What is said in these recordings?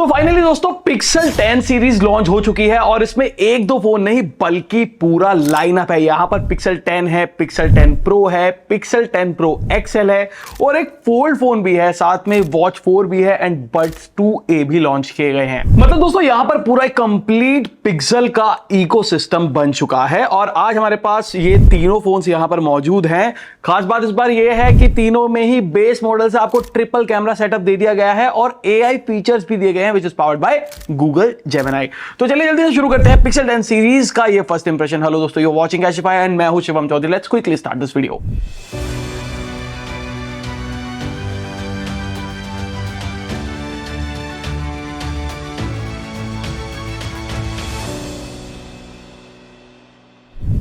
तो फाइनली दोस्तों pixel 10 series launch हो चुकी है और इसमें एक दो फोन नहीं बल्कि पूरा लाइनअप है। यहां पर पिक्सल 10 है, पिक्सल 10 प्रो है, पिक्सल 10 प्रो एक्सएल है और एक फोल्ड फोन भी है, साथ में वॉच 4 भी है एंड बड्स 2a भी लॉन्च किए गए हैं। मतलब दोस्तों यहां पर पूरा एक कंप्लीट पिक्सल का इकोसिस्टम बन चुका है और आज हमारे पास ये तीनों फोन्स यहां पर मौजूद हैं। खास बात इस बार ये है कि तीनों में ही बेस मॉडल से आपको ट्रिपल कैमरा सेटअप दे दिया गया है और AI फीचर्स भी दिए गए हैं which is powered by Google Gemini. तो चलिए जल्दी से शुरू करते हैं पिक्सल 10 सीरीज का ये फर्स्ट इंप्रेशन। हेलो दोस्तों, यू वाचिंग कैशिफाई एंड मैं हूं Shivam Chaudhary. Let's quickly start this video.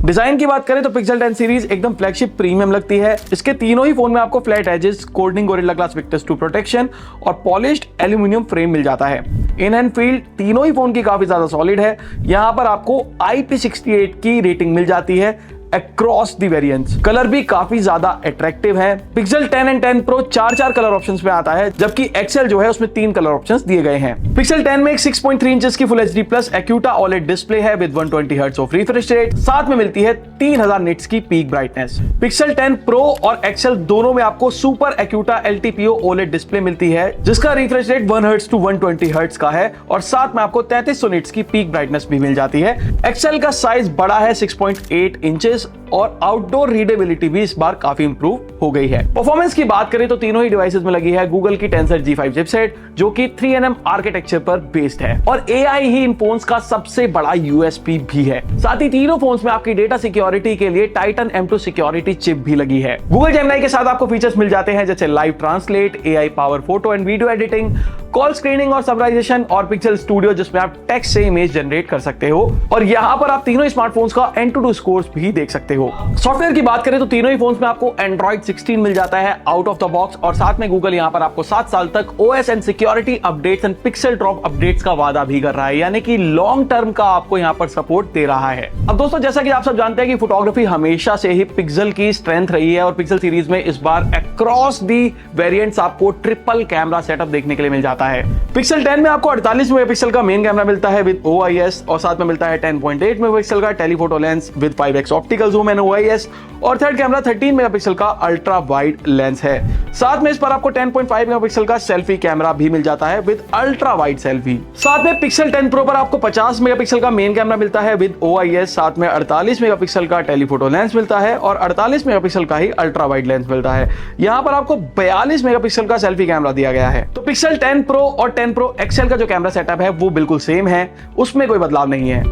Design की बात करें तो पिक्सल 10 सीरीज एकदम फ्लैगशिप प्रीमियम लगती है। इसके तीनों ही फोन में आपको flat edges, Corning Gorilla Glass Victus 2 protection और पॉलिश्ड एल्यूमिनियम फ्रेम मिल जाता है। इन एंड फील्ड तीनों ही फोन की काफी ज्यादा सॉलिड है। यहां पर आपको IP68 की रेटिंग मिल जाती है अक्रॉस द वेरिएंट्स। कलर भी काफी ज्यादा अट्रैक्टिव है। Pixel 10 and 10 pro 4 colour options में आता है, जबकि एक्सएल जो है उसमें 3 कलर ऑप्शंस दिए गए हैं। पिक्सल 10 में एक 6.3 इंचेस की full HD plus Actua OLED display है with 120 hertz of refresh rate. साथ में मिलती है 3000 निट्स की पीक ब्राइटनेस। पिक्सल 10 प्रो और एक्सएल दोनों में आपको Super Actua LTPO OLED display मिलती है, जिसका refresh rate 1 hertz to 120 hertz का है और साथ में आपको 3300 निट्स की पीक ब्राइटनेस भी मिल जाती है। एक्सएल का साइज बड़ा है 6.8 इंचेस और आउटडोर रीडेबिलिटी भी इस बार काफी इंप्रूव हो गई है। परफॉर्मेंस की बात करें तो तीनों ही डिवाइसेस में लगी है गूगल की Tensor G5 चिपसेट, जो कि 3nm आर्किटेक्चर पर बेस्ड है और AI ही इन फोन्स का सबसे बड़ा USP भी है। साथ ही तीनों फोन्स में आपकी डेटा सिक्योरिटी के लिए Titan M2 सिक्योरिटी चिप भी लगी है। गूगल जेमिनी के साथ आपको फीचर्स मिल जाते हैं जैसे live translate, AI power photo and video editing, call screening और समराइजेशन और पिक्सल स्टूडियो जिसमें आप टेक्स्ट से इमेज जनरेट कर सकते हो। और यहां पर आप तीनों स्मार्टफोन्स का Antutu स्कोर्स भी देख सकते हो। सॉफ्टवेयर की बात करें तो तीनों ही फोन्स में आपको Android 16 मिल जाता है आउट ऑफ द बॉक्स और साथ में गूगल यहां पर आपको 7 साल तक OS and security updates and pixel drop updates का वादा भी कर रहा है, यानी कि लॉन्ग टर्म का आपको यहां पर सपोर्ट दे रहा है। अब दोस्तों जैसा कि आप सब जानते हैं कि फोटोग्राफी हमेशा से ही पिक्सल की स्ट्रेंथ रही है और पिक्सल सीरीज में इस बार अक्रॉस दी वेरिएंट्स आपको ट्रिपल कैमरा सेटअप देखने के लिए मिल जाता है। पिक्सल 10 में आपको 48 मेगापिक्सल का मेन कैमरा मिलता है विद OIS और साथ में मिलता है 10.8 मेगापिक्सल का telephoto lens with 5x optical zoom and OIS और थर्ड कैमरा 13 मेगापिक्सल का अल्ट्रा वाइड लेंस है। साथ में इस पर आपको 10.5 मेगापिक्सल का सेल्फी कैमरा भी मिल जाता है विद अल्ट्रा वाइड सेल्फी। साथ में पिक्सल 10 प्रो पर आपको 50 मेगापिक्सल का मेन कैमरा मिलता है विद OIS, साथ में 48 मेगापिक्सल का टेलीफोटो लेंस मिलता है और 48 मेगापिक्सल का ही अल्ट्रा वाइड लेंस मिलता है। यहां पर आपको 42 मेगापिक्सल का सेल्फी कैमरा दिया गया है। तो पिक्सल 10 प्रो और 10 प्रो एक्सएल का जो कैमरा सेटअप है वो बिल्कुल सेम है, उसमें कोई बदलाव नहीं है।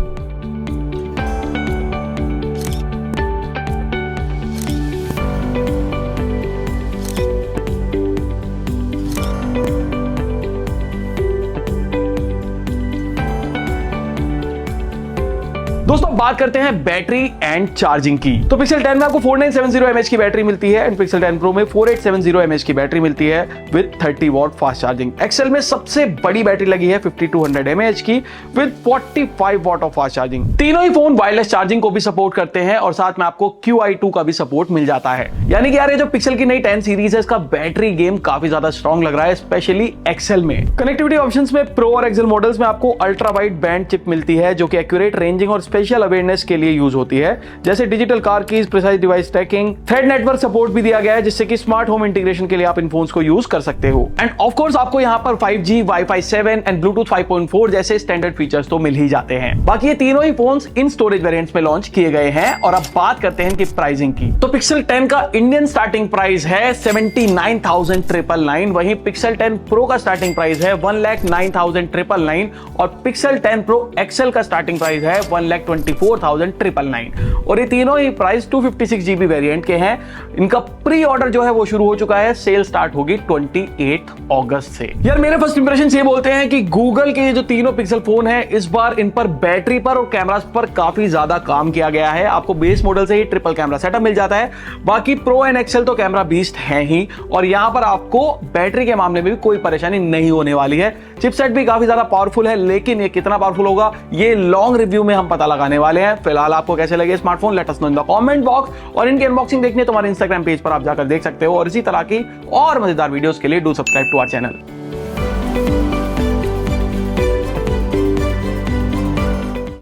दोस्तों बात करते हैं बैटरी एंड चार्जिंग की। तो पिक्सल 10 में आपको 4970 mAh की बैटरी मिलती है एंड पिक्सल 10 प्रो में 4870 mAh की बैटरी मिलती है with 30 watt fast charging. XL में सबसे बड़ी बैटरी लगी है 5200 mAh की with 45 what of fast charging. तीनों ही फोन वायरलेस चार्जिंग को भी सपोर्ट करते हैं और साथ में आपको QI2 का भी सपोर्ट मिल जाता है। यानी कि यार ये जो पिक्सल की नई 10 सीरीज है इसका बैटरी गेम काफी ज्यादा स्ट्रॉन्ग लग रहा है, स्पेशली एक्सएल में। कनेक्टिविटी ऑप्शंस में प्रो और एक्सएल मॉडल्स में आपको अल्ट्रा वाइड बैंड चिप मिलती है जो कि एक्यूरेट रेंजिंग और स्पेशल अवेयरनेस के लिए यूज होती है, जैसे digital car keys, precise device tracking. Thread network support भी दिया गया है जिससे कि स्मार्ट होम इंटीग्रेशन के लिए आप इन फोन्स को यूज कर सकते हो। एंड ऑफ कोर्स आपको यहां पर 5G, Wi-Fi 7 एंड Bluetooth 5.4 जैसे स्टैंडर्ड फीचर्स तो मिल ही जाते हैं। बाकी ये तीनों ही फोन्स इन स्टोरेज वेरिएंट्स में लॉन्च किए गए हैं। और अब बात करते हैं इनकी प्राइसिंग की। तो पिक्सल 10 का इंडियन स्टार्टिंग प्राइस है 79,999, वहीं पिक्सल 10 प्रो का स्टार्टिंग प्राइस है 1,09,999 और पिक्सल 10 प्रो एक्सएल का स्टार्टिंग प्राइस है 1,24,999 और ये तीनों ही प्राइस 256GB वेरिएंट के हैं। इनका प्री ऑर्डर जो है वो शुरू हो चुका है, सेल स्टार्ट होगी 28 अगस्त से। यार मेरे फर्स्ट इंप्रेशन ये बोलते हैं कि गूगल के जो तीनों पिक्सल फोन है इस बार इन पर बैटरी पर और कैमरास पर काफी ज्यादा काम किया गया है। आपको बेस मॉडल से ही ट्रिपल कैमरा सेटअप मिल जाता है, बाकी प्रो एंड एक्सएल तो कैमरा बीस्ट है ही और यहां पर आपको बैटरी के मामले में भी कोई परेशानी नहीं होने वाली है। चिपसेट भी काफी ज्यादा पावरफुल है, लेकिन ये कितना पावरफुल होगा ये लॉन्ग रिव्यू में हम पता लगाने वाले हैं। फिलहाल आपको कैसे लगे smartphone, let us know in the comment box और इनकी अनबॉक्सिंग देखनी है तो हमारे इंस्टाग्राम पेज पर आप जाकर देख सकते हो और इसी तरह की और मजेदार वीडियोस के लिए do subscribe to our channel.